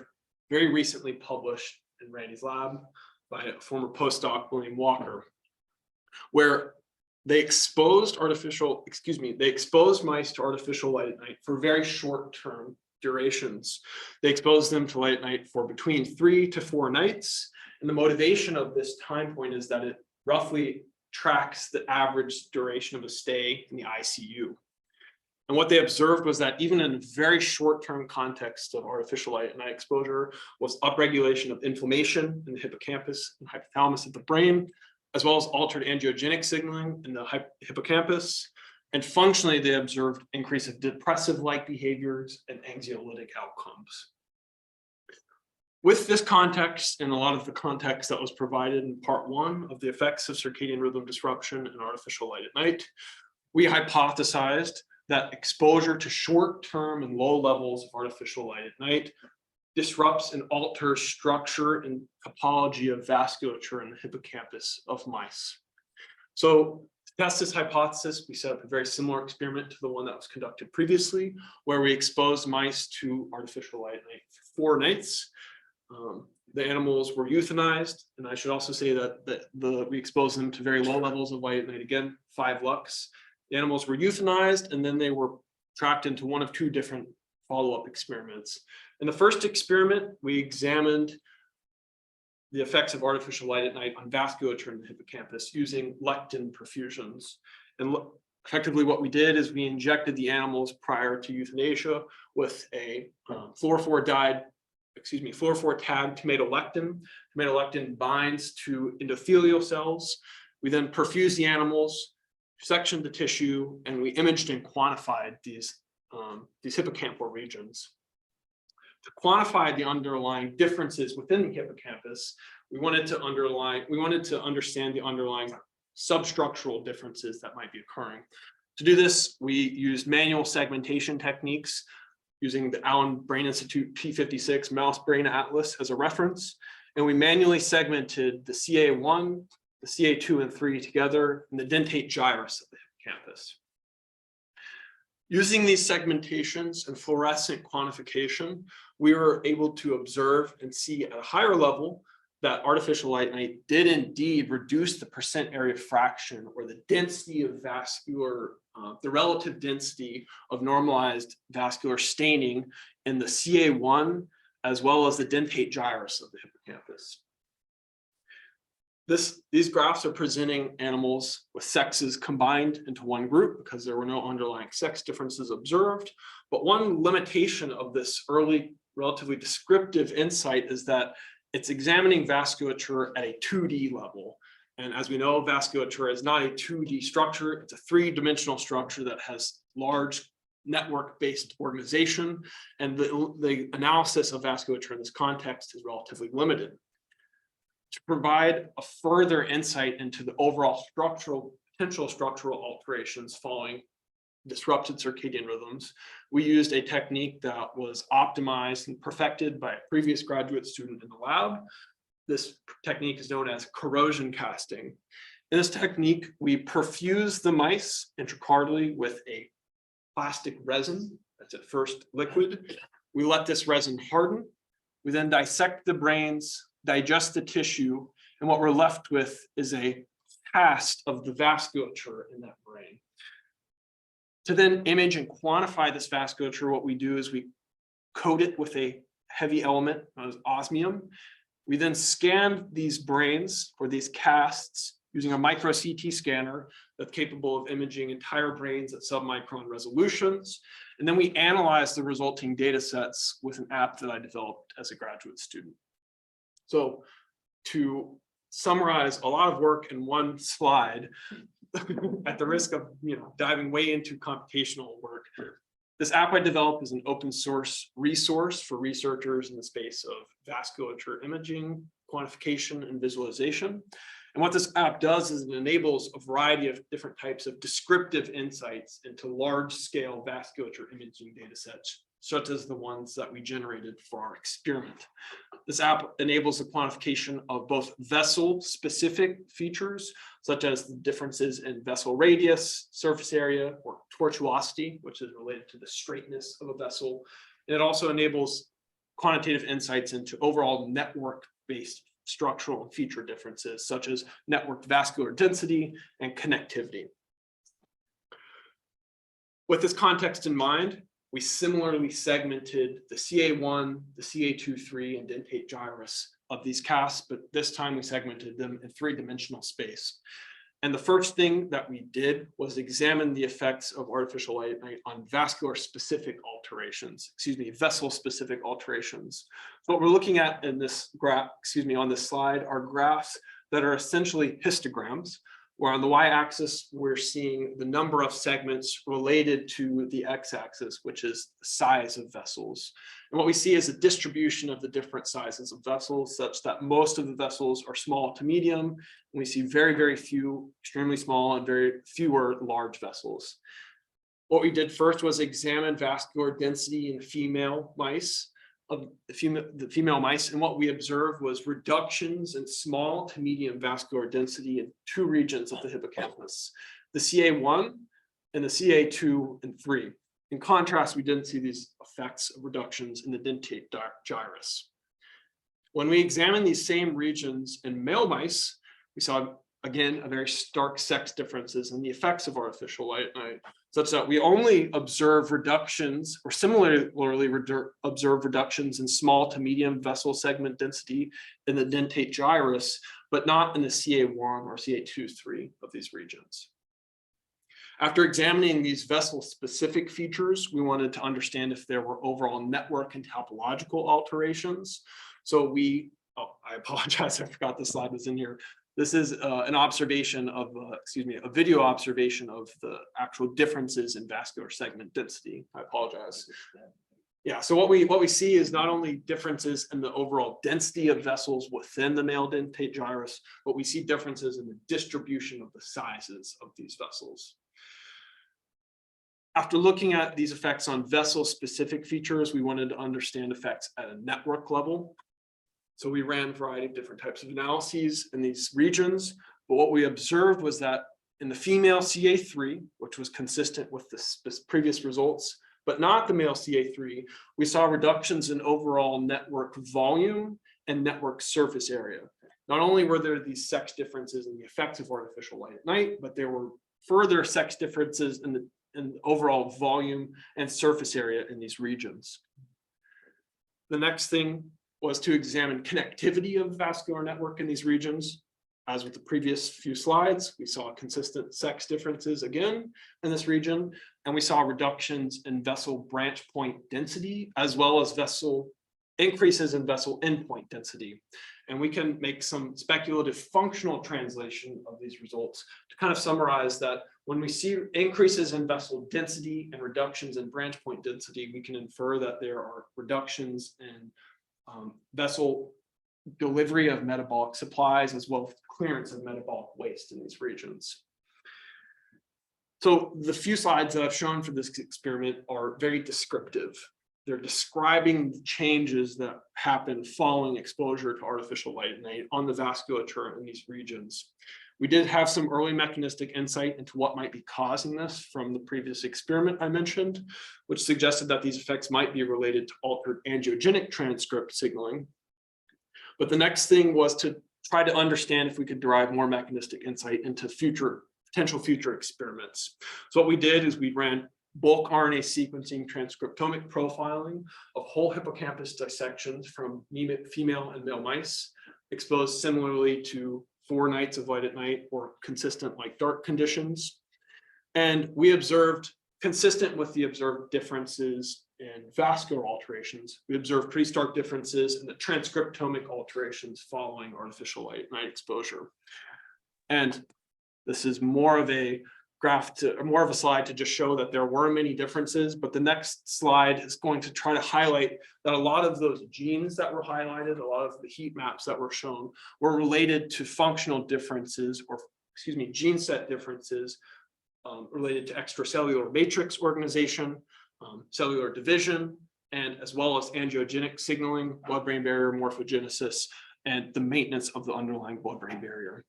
very recently published in Randy's lab by a former postdoc, William Walker, where they exposed mice to artificial light at night for very short-term durations. They exposed them to light at night for between 3 to 4 nights. And the motivation of this time point is that it roughly tracks the average duration of a stay in the ICU. And what they observed was that even in a very short-term context of artificial light at night exposure was upregulation of inflammation in the hippocampus and hypothalamus of the brain, as well as altered angiogenic signaling in the hippocampus. And functionally, they observed increase of depressive-like behaviors and anxiolytic outcomes. With this context and a lot of the context that was provided in part 1 of the effects of circadian rhythm disruption and artificial light at night, we hypothesized that exposure to short-term and low levels of artificial light at night disrupts and alters structure and topology of vasculature in the hippocampus of mice. So to test this hypothesis, we set up a very similar experiment to the one that was conducted previously, where we exposed mice to artificial light at night for 4 nights. the animals were euthanized, and I should also say that we exposed them to very low levels of light at night, again, 5 lux. The animals were euthanized, and then they were tracked into one of 2 different follow-up experiments. In the first experiment, we examined the effects of artificial light at night on vasculature in the hippocampus using lectin perfusions. And effectively what we did is we injected the animals prior to euthanasia with a fluorophore tagged tomatolectin. Tomatolectin binds to endothelial cells. We then perfused the animals, sectioned the tissue, and we imaged and quantified these hippocampal regions. To quantify the underlying differences within the hippocampus, we wanted to understand the underlying substructural differences that might be occurring. To do this, we used manual segmentation techniques using the Allen Brain Institute P56 Mouse Brain Atlas as a reference, and we manually segmented the CA1, the CA2 and 3 together in the dentate gyrus of the hippocampus. Using these segmentations and fluorescent quantification, we were able to observe and see at a higher level that artificial light night did indeed reduce the percent area fraction, or the density of vascular, the relative density of normalized vascular staining in the CA1, as well as the dentate gyrus of the hippocampus. These graphs are presenting animals with sexes combined into one group because there were no underlying sex differences observed. But one limitation of this early, relatively descriptive insight is that it's examining vasculature at a 2D level. And as we know, vasculature is not a 2D structure, it's a 3-dimensional structure that has large network-based organization. And the analysis of vasculature in this context is relatively limited. To provide a further insight into the overall potential structural alterations following disrupted circadian rhythms, we used a technique that was optimized and perfected by a previous graduate student in the lab. This technique is known as corrosion casting. In this technique, we perfuse the mice intracardially with a plastic resin that's at first liquid. We let this resin harden. We then dissect the brains, digest the tissue, and what we're left with is a cast of the vasculature in that brain. To then image and quantify this vasculature, what we do is we coat it with a heavy element known as osmium. We then scan these brains, or these casts, using a micro CT scanner that's capable of imaging entire brains at submicron resolutions. And then we analyze the resulting data sets with an app that I developed as a graduate student. So to summarize a lot of work in one slide, at the risk of diving way into computational work, this app I developed is an open source resource for researchers in the space of vasculature imaging, quantification, and visualization. And what this app does is it enables a variety of different types of descriptive insights into large scale vasculature imaging data sets, such as the ones that we generated for our experiment. This app enables the quantification of both vessel-specific features, such as the differences in vessel radius, surface area, or tortuosity, which is related to the straightness of a vessel. And it also enables quantitative insights into overall network-based structural and feature differences, such as networked vascular density and connectivity. With this context in mind, we similarly segmented the CA1, the CA2-3, and dentate gyrus of these casts, but this time we segmented them in 3-dimensional space. And the first thing that we did was examine the effects of artificial light at night on vascular-specific alterations, vessel-specific alterations. So what we're looking at in this graph, on this slide, are graphs that are essentially histograms, where on the y-axis, we're seeing the number of segments related to the x-axis, which is the size of vessels. And what we see is a distribution of the different sizes of vessels, such that most of the vessels are small to medium. And we see very, very few extremely small and very fewer large vessels. What we did first was examine vascular density in female mice. The female mice, and what we observed was reductions in small to medium vascular density in 2 regions of the hippocampus, the CA1 and the CA2 and 3. In contrast, we didn't see these effects of reductions in the dentate gyrus. When we examine these same regions in male mice, we saw, again, a very stark sex differences in the effects of artificial light at night, such that we only observe reductions or similarly observe reductions in small to medium vessel segment density in the dentate gyrus, but not in the CA1 or CA2-3 of these regions. After examining these vessel-specific features, we wanted to understand if there were overall network and topological alterations. So I apologize, I forgot the slide was in here. This is an observation of, a video observation of the actual differences in vascular segment density. I apologize. Yeah, so what we see is not only differences in the overall density of vessels within the male dentate gyrus, but we see differences in the distribution of the sizes of these vessels. After looking at these effects on vessel-specific features, we wanted to understand effects at a network level. So we ran a variety of different types of analyses in these regions, but what we observed was that in the female CA3, which was consistent with the previous results, but not the male CA3, we saw reductions in overall network volume and network surface area. Not only were there these sex differences in the effects of artificial light at night, but there were further sex differences in the overall volume and surface area in these regions. The next thing was to examine connectivity of vascular network in these regions. As with the previous few slides, we saw consistent sex differences again in this region, and we saw reductions in vessel branch point density, as well as increases in vessel endpoint density. And we can make some speculative functional translation of these results to kind of summarize that when we see increases in vessel density and reductions in branch point density, we can infer that there are reductions in vessel delivery of metabolic supplies, as well as clearance of metabolic waste in these regions. So the few slides that I've shown for this experiment are very descriptive. They're describing the changes that happen following exposure to artificial light at night on the vasculature in these regions. We did have some early mechanistic insight into what might be causing this from the previous experiment I mentioned, which suggested that these effects might be related to altered angiogenic transcript signaling. But the next thing was to try to understand if we could derive more mechanistic insight into potential future experiments. So what we did is we ran bulk RNA sequencing transcriptomic profiling of whole hippocampus dissections from female and male mice, exposed similarly to 4 nights of light at night or consistent light dark conditions. And we observed, consistent with the observed differences in vascular alterations, we observed pretty stark differences in the transcriptomic alterations following artificial light at night exposure. And this is more of a slide to just show that there were many differences, but the next slide is going to try to highlight that a lot of those genes that were highlighted, a lot of the heat maps that were shown were related to functional differences, or gene set differences related to extracellular matrix organization, cellular division, and as well as angiogenic signaling, blood-brain barrier morphogenesis, and the maintenance of the underlying blood-brain barrier.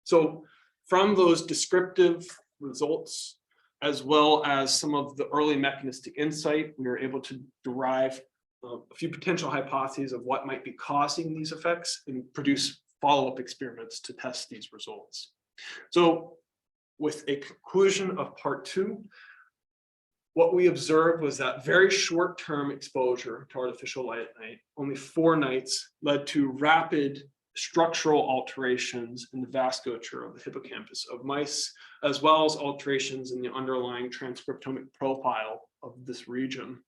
So from those descriptive results, as well as some of the early mechanistic insight, we were able to derive a few potential hypotheses of what might be causing these effects and produce follow-up experiments to test these results. So with a conclusion of part 2, what we observed was that very short-term exposure to artificial light at night, only 4 nights, led to rapid structural alterations in the vasculature of the hippocampus of mice, as well as alterations in the underlying transcriptomic profile of this region.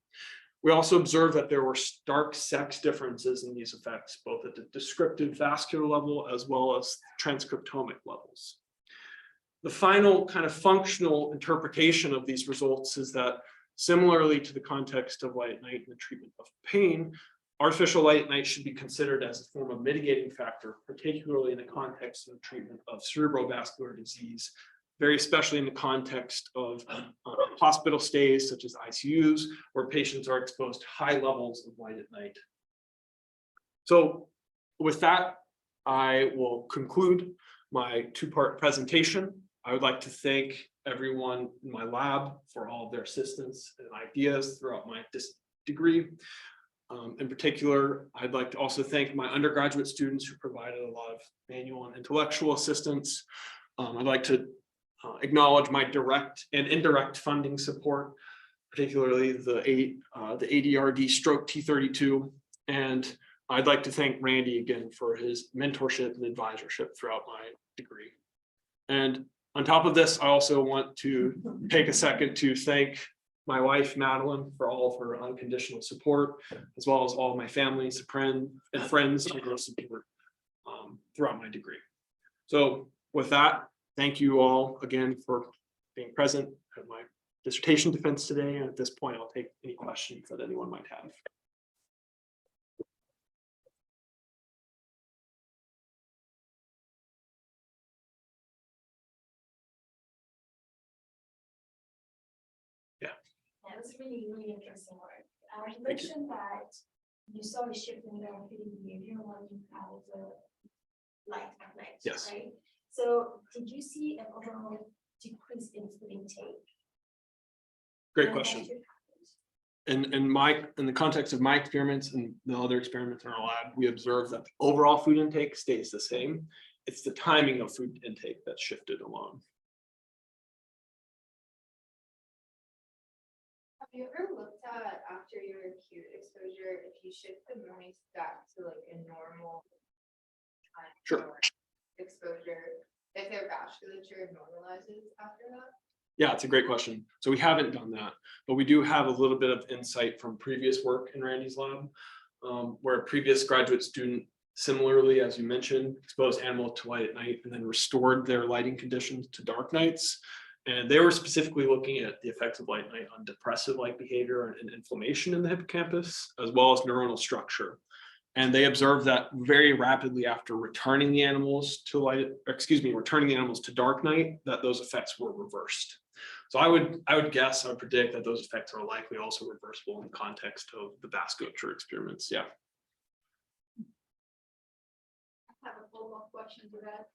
We also observed that there were stark sex differences in these effects, both at the descriptive vascular level as well as transcriptomic levels. The final kind of functional interpretation of these results is that, similarly to the context of light at night and the treatment of pain, artificial light at night should be considered as a form of mitigating factor, particularly in the context of the treatment of cerebrovascular disease, very especially in the context of hospital stays such as ICUs, where patients are exposed to high levels of light at night. So with that, I will conclude my 2-part presentation. I would like to thank everyone in my lab for all of their assistance and ideas throughout my degree. In particular, I'd like to also thank my undergraduate students who provided a lot of manual and intellectual assistance. I'd like to acknowledge my direct and indirect funding support, particularly the ADRD stroke T32. And I'd like to thank Randy again for his mentorship and advisorship throughout my degree. And on top of this, I also want to take a second to thank my wife, Madeline, for all of her unconditional support, as well as all of my family, friends for their support throughout my degree. So with that, thank you all again for being present at my dissertation defense today. And at this point, I'll take any questions that anyone might have.
That was really, really interesting work. You mentioned that you saw a shift in their feeding behavior when you had the light at night,
Yes.
right? So did you see an overall decrease in food intake?
Great question. In the context of my experiments and the other experiments in our lab, we observed that the overall food intake stays the same. It's the timing of food intake that's shifted along.
Have you ever looked at after your acute exposure, if you shift the mornings back to like a normal time
Sure.
exposure, if their vasculature normalizes after that?
Yeah, it's a great question. So we haven't done that, but we do have a little bit of insight from previous work in Randy's lab, where a previous graduate student, similarly, as you mentioned, exposed animals to light at night and then restored their lighting conditions to dark nights. And they were specifically looking at the effects of light at night on depressive-like behavior and inflammation in the hippocampus, as well as neuronal structure. And they observed that very rapidly after returning the animals to dark night, that those effects were reversed. So I would predict that those effects are likely also reversible in the context of the vasculature experiments. Yeah.
I have a follow-up question to that.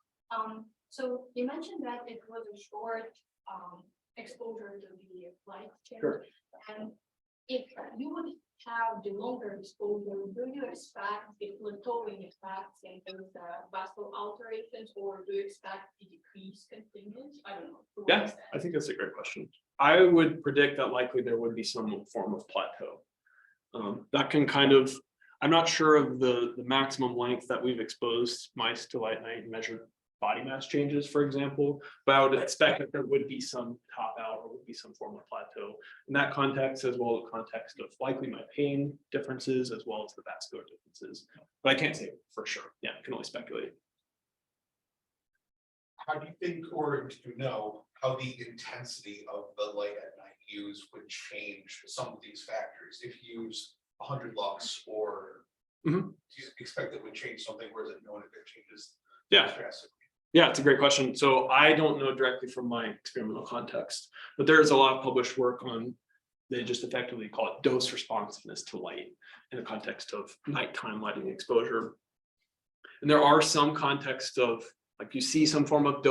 So you mentioned that it was a short exposure to the light change.
Sure.
And if you would have the longer exposure, do you expect the plateauing effects and those vascular alterations, or do you expect the decrease continues? I don't know. to what
Yeah,
extent?
I think that's a great question. I would predict that likely there would be some form of plateau. That can kind of, I'm not sure of the maximum length that we've exposed mice to light night and measured body mass changes, for example, but I would expect that there would be some top out or would be some form of plateau in that context, as well as the context of likely my pain differences, as well as the vascular differences. But I can't say for sure. Yeah, I can only speculate.
How do you think, or do you know how the intensity of the light at night use would change some of these factors? If you use 100 lux, or do you expect it would change something, or is it known if it changes drastically?
Yeah, it's a great question. So I don't know directly from my experimental context, but there's a lot of published work on, they just effectively call it dose responsiveness to light in the context of nighttime lighting exposure. And there are some contexts of, like, you see some form of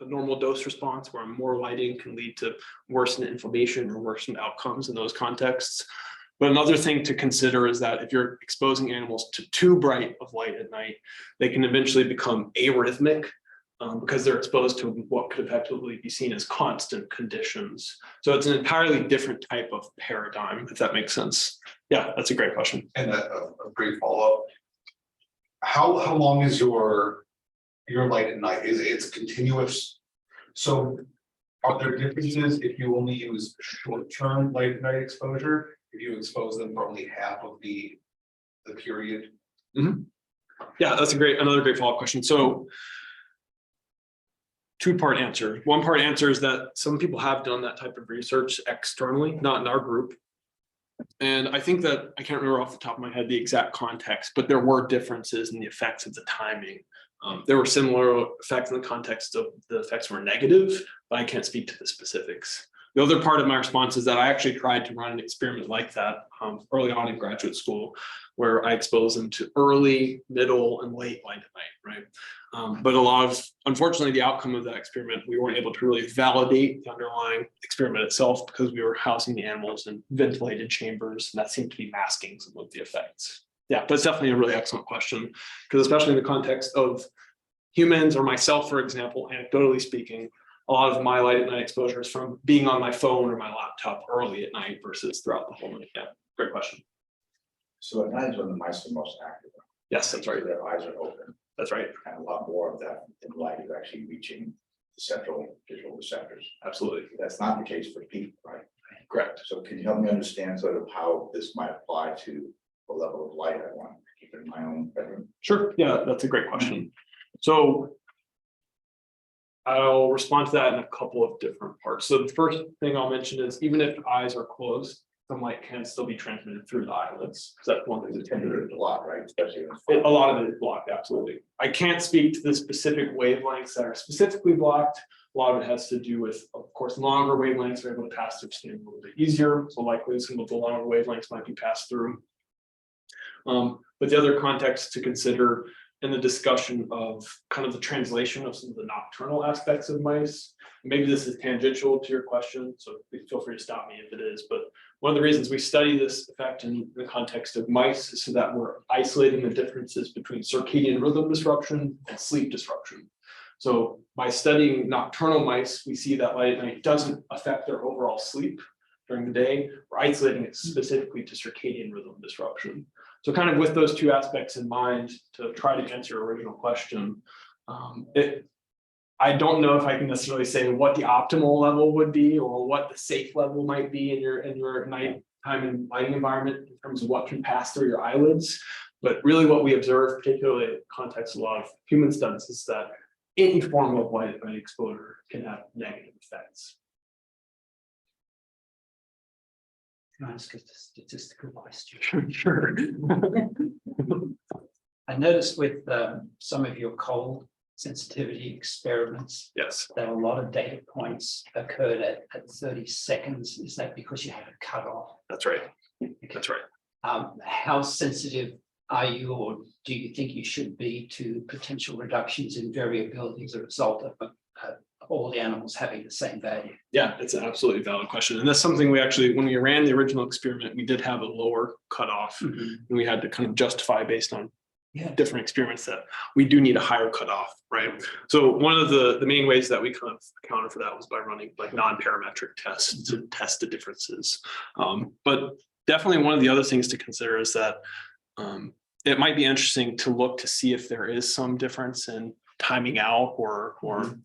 normal dose response where more lighting can lead to worsened inflammation or worsened outcomes in those contexts. But another thing to consider is that if you're exposing animals to too bright of light at night, they can eventually become arrhythmic because they're exposed to what could effectively be seen as constant conditions. So it's an entirely different type of paradigm, if that makes sense. Yeah, that's a great question.
And a brief follow-up. How long is your light at night? It's continuous? So are there differences if you only use short-term light at night exposure, if you expose them for only half of the period?
Yeah, that's another great follow-up question. So two-part answer. One part answer is that some people have done that type of research externally, not in our group. And I think that, I can't remember off the top of my head the exact context, but there were differences in the effects of the timing. There were similar effects in the context of the effects were negative, but I can't speak to the specifics. The other part of my response is that I actually tried to run an experiment like that early on in graduate school, where I expose them to early, middle, and late light at night, right? But unfortunately, the outcome of that experiment, we weren't able to really validate the underlying experiment itself because we were housing the animals in ventilated chambers, and that seemed to be masking some of the effects. Yeah, but it's definitely a really excellent question, because especially in the context of humans or myself, for example, anecdotally speaking, a lot of my light at night exposure is from being on my phone or my laptop early at night versus throughout the whole night. Yeah, great question.
So at night is when the mice are most active.
Yes, that's right.
Their eyes are open,
That's right.
and a lot more of that light is actually reaching the central visual receptors.
Absolutely.
That's not the case for people, right?
Correct.
So can you help me understand sort of how this might apply to the level of light I want to keep in my own bedroom?
Sure. Yeah, that's a great question. So I'll respond to that in a couple of different parts. So the first thing I'll mention is even if eyes are closed, some light can still be transmitted through the eyelids. So that's one thing that's
There's a lot, right? Especially in
a lot of it is blocked, absolutely. I can't speak to the specific wavelengths that are specifically blocked. A lot of it has to do with, of course, longer wavelengths are able to pass through skin a little bit easier. So likely some of the longer wavelengths might be passed through. But the other context to consider in the discussion of kind of the translation of some of the nocturnal aspects of mice. Maybe this is tangential to your question, so feel free to stop me if it is, but one of the reasons we study this effect in the context of mice is so that we're isolating the differences between circadian rhythm disruption and sleep disruption. So by studying nocturnal mice, we see that light at night doesn't affect their overall sleep during the day. We're isolating it specifically to circadian rhythm disruption. So kind of with those two aspects in mind, to try to answer your original question, I don't know if I can necessarily say what the optimal level would be or what the safe level might be in your nighttime and lighting environment in terms of what can pass through your eyelids. But really what we observe, particularly in the context of a lot of human studies, is that any form of light exposure can have negative effects.
Can I ask a statistical question?
Sure.
I noticed with some of your cold sensitivity experiments
Yes,
that a lot of data points occurred at 30 seconds. Is that because you had a cutoff?
that's right. That's right.
How sensitive are you, or do you think you should be to potential reductions in variability as a result of all the animals having the same value?
Yeah, it's an absolutely valid question. And that's something we actually, when we ran the original experiment, we did have a lower cutoff. And we had to kind of justify based on different experiments that we do need a higher cutoff, right? So one of the main ways that we kind of accounted for that was by running like non-parametric tests to test the differences. But definitely one of the other things to consider is that it might be interesting to look to see if there is some difference in timing out or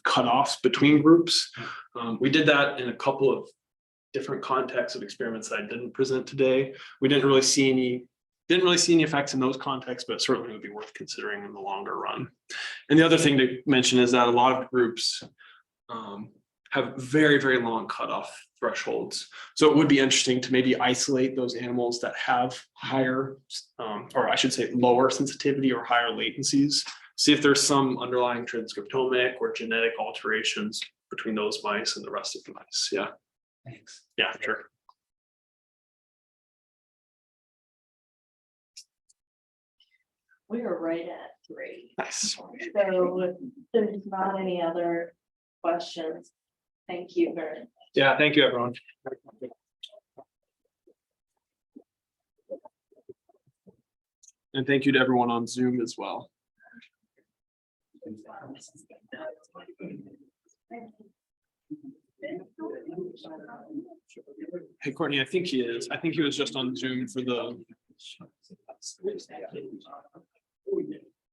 cutoffs between groups. We did that in a couple of different contexts of experiments that I didn't present today. We didn't really see any effects in those contexts, but certainly would be worth considering in the longer run. And the other thing to mention is that a lot of groups have very, very long cutoff thresholds. So it would be interesting to maybe isolate those animals that have higher, or I should say lower sensitivity or higher latencies. See if there's some underlying transcriptomic or genetic alterations between those mice and the rest of the mice. Yeah.
Thanks.
Yeah, sure.
We are right at 3.
Nice.
So if there's not any other questions, thank you very much.
Yeah, thank you, everyone. And thank you to everyone on Zoom as well. Hey, Courtney, I think he is. I think he was just on Zoom for the